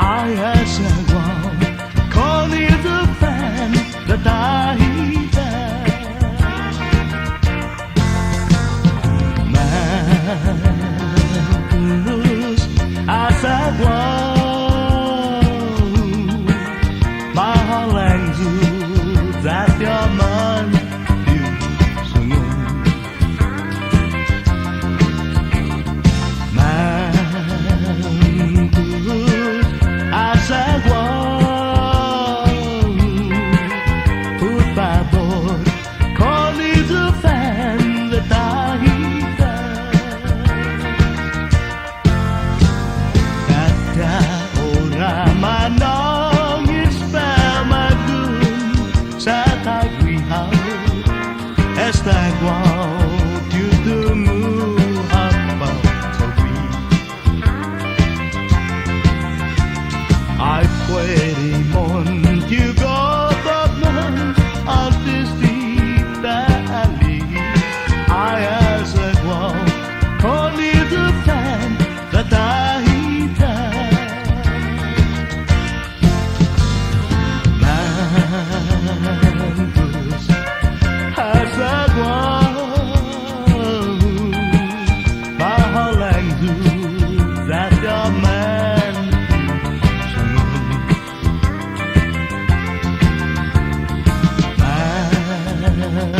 Ai Asagua, Konne the Taya, Mampus Asagua, mahal ang sudah nyaman di sungai. Mampus Asagua, por favor, Konne the Taya. Kata orang menangis pemagun saat wihau Asagua tutemu apa topi. I puede mon juga batman artis di Bali. I Asagua, Konne the Taya. Mampus Asagua, mahal ang sudah nyaman sungai.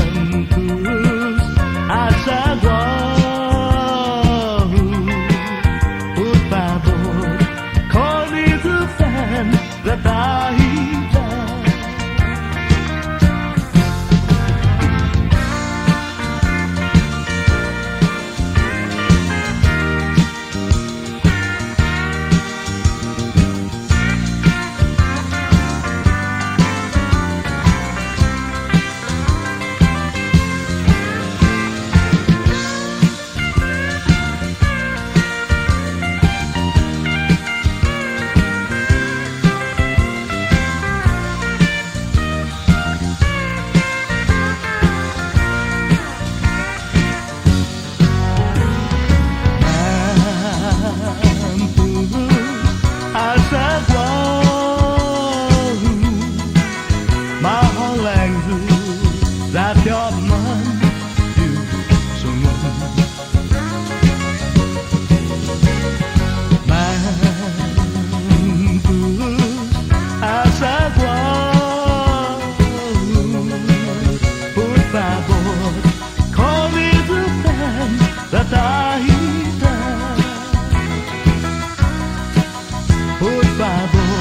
Mampus Asagua, por favor, Konne the Taya. Asagua, mahal ang sudah nyaman di sungai. Mampus Asagua, por favor, Konne the Taya. Por favor.